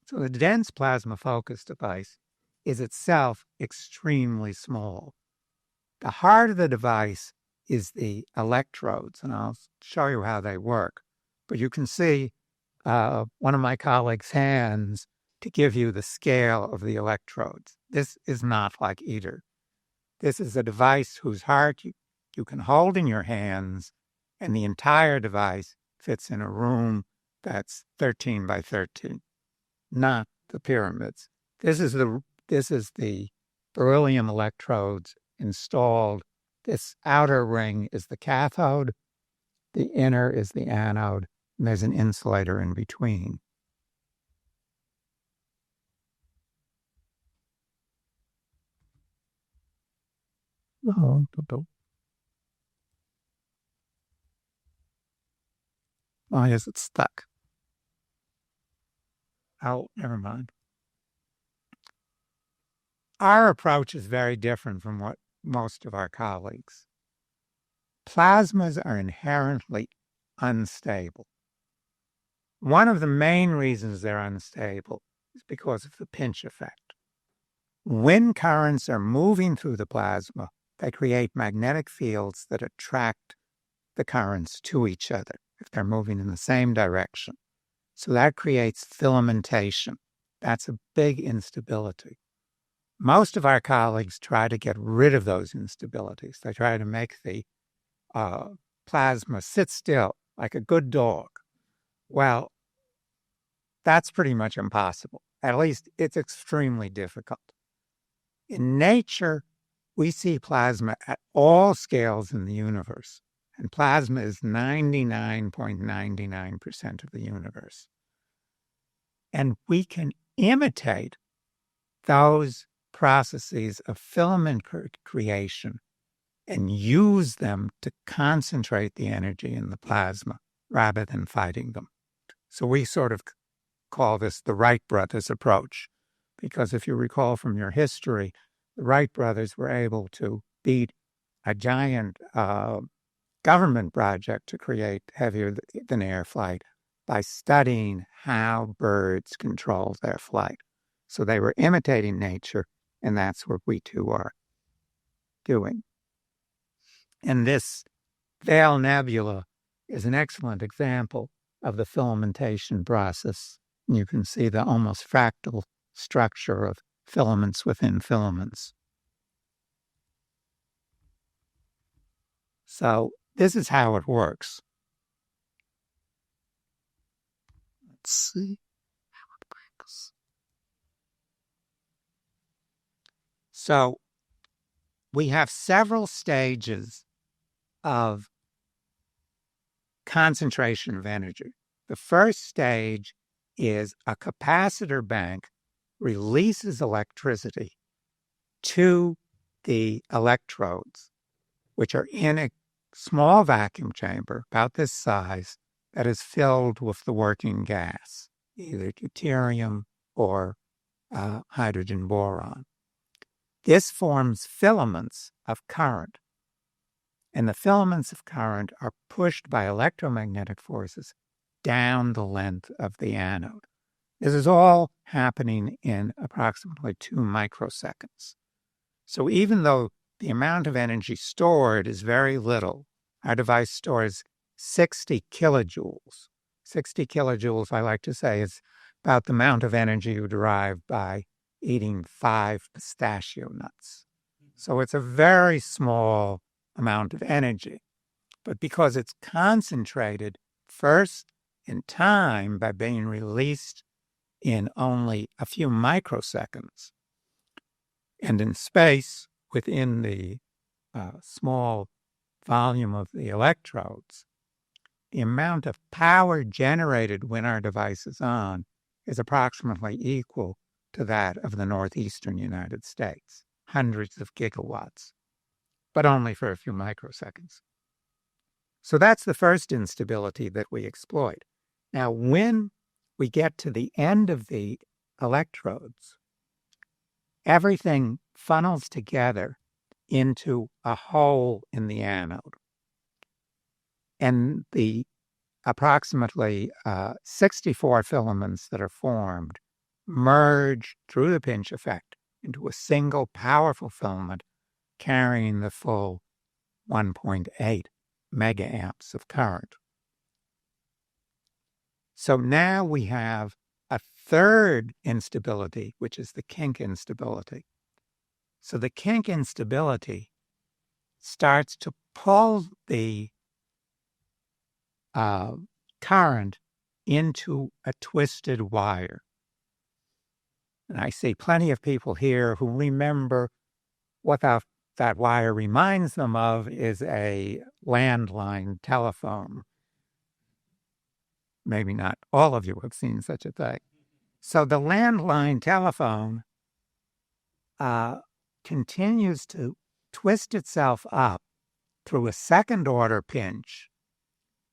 So the dense plasma focus device is itself extremely small. The heart of the device is the electrodes, and I'll show you how they work. But you can see one of my colleagues' hands to give you the scale of the electrodes. This is not like ITER. This is a device whose heart you can hold in your hands, and the entire device fits in a room that's 13 by 13, not the pyramids. This is the beryllium electrodes installed. This outer ring is the cathode, the inner is the anode, and there's an insulator in between. Oh, yes, it's stuck. Oh, never mind. Our approach is very different from what most of our colleagues. Plasmas are inherently unstable. One of the main reasons they're unstable is because of the pinch effect. When currents are moving through the plasma, they create magnetic fields that attract the currents to each other if they're moving in the same direction. So that creates filamentation. That's a big instability. Most of our colleagues try to get rid of those instabilities. They try to make the plasma sit still like a good dog. Well, that's pretty much impossible. At least it's extremely difficult. In nature, we see plasma at all scales in the universe, and plasma is 99.99% of the universe. And we can imitate those processes of filament creation and use them to concentrate the energy in the plasma rather than fighting them. So we sort of call this the Wright brothers approach, because if you recall from your history, the Wright brothers were able to beat a giant government project to create heavier than air flight by studying how birds control their flight. So they were imitating nature, and that's what we too are doing. And this Veil Nebula is an excellent example of the filamentation process. You can see the almost fractal structure of filaments within filaments. So this is how it works. Let's see how it works. So we have several stages of concentration of energy. The first stage is a capacitor bank releases electricity to the electrodes, which are in a small vacuum chamber about this size that is filled with the working gas, either deuterium or hydrogen-boron. This forms filaments of current, and the filaments of current are pushed by electromagnetic forces down the length of the anode. This is all happening in approximately 2 microseconds. So even though the amount of energy stored is very little, our device stores 60 kilojoules. 60 kilojoules, I like to say, is about the amount of energy you derive by eating 5 pistachio nuts. So it's a very small amount of energy. But because it's concentrated first in time by being released in only a few microseconds, and in space within the small volume of the electrodes, the amount of power generated when our device is on is approximately equal to that of the northeastern United States, hundreds of gigawatts, but only for a few microseconds. So that's the first instability that we exploit. Now, when we get to the end of the electrodes, everything funnels together into a hole in the anode. And the approximately 64 filaments that are formed merge through the pinch effect into a single powerful filament carrying the full 1.8 megaamps of current. So now we have a third instability, which is the kink instability. So the kink instability starts to pull the current into a twisted wire. And I see plenty of people here who remember what that wire reminds them of is a landline telephone. Maybe not all of you have seen such a thing. So the landline telephone continues to twist itself up through a second-order pinch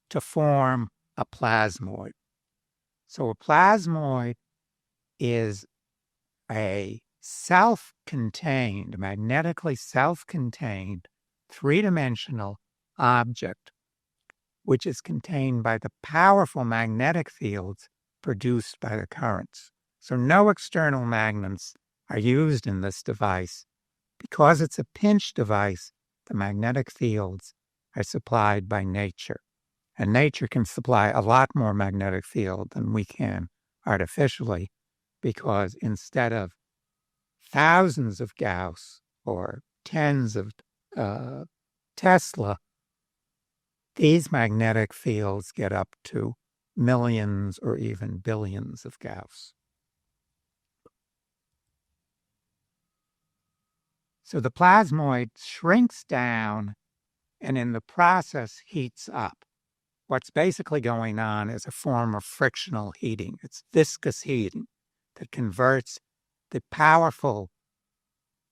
to form a plasmoid. So a plasmoid is a self-contained, magnetically self-contained, three-dimensional object which is contained by the powerful magnetic fields produced by the currents. So no external magnets are used in this device. Because it's a pinch device, the magnetic fields are supplied by nature. And nature can supply a lot more magnetic field than we can artificially, because instead of thousands of Gauss or tens of Tesla, these magnetic fields get up to millions or even billions of Gauss. So the plasmoid shrinks down and in the process heats up. What's basically going on is a form of frictional heating. It's viscous heating that converts the powerful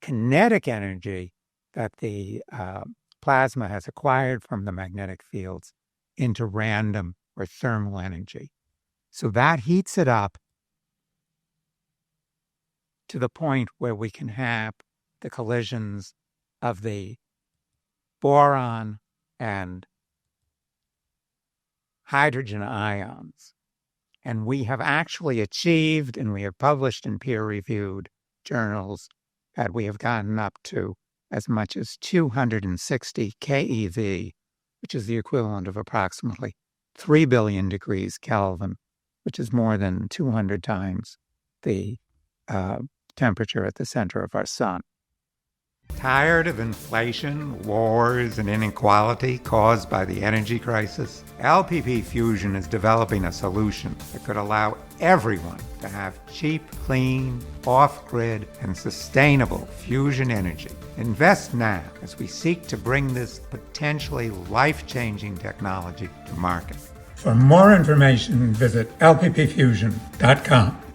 kinetic energy that the plasma has acquired from the magnetic fields into random or thermal energy. So that heats it up to the point where we can have the collisions of the boron and hydrogen ions. And we have actually achieved, and we have published in peer-reviewed journals, that we have gotten up to as much as 260 keV, which is the equivalent of approximately 3 billion degrees Kelvin, which is more than 200 times the temperature at the center of our sun. Tired of inflation, wars, and inequality caused by the energy crisis? LPPFusion is developing a solution that could allow everyone to have cheap, clean, off-grid, and sustainable fusion energy. Invest now as we seek to bring this potentially life-changing technology to market. For more information, visit lppfusion.com.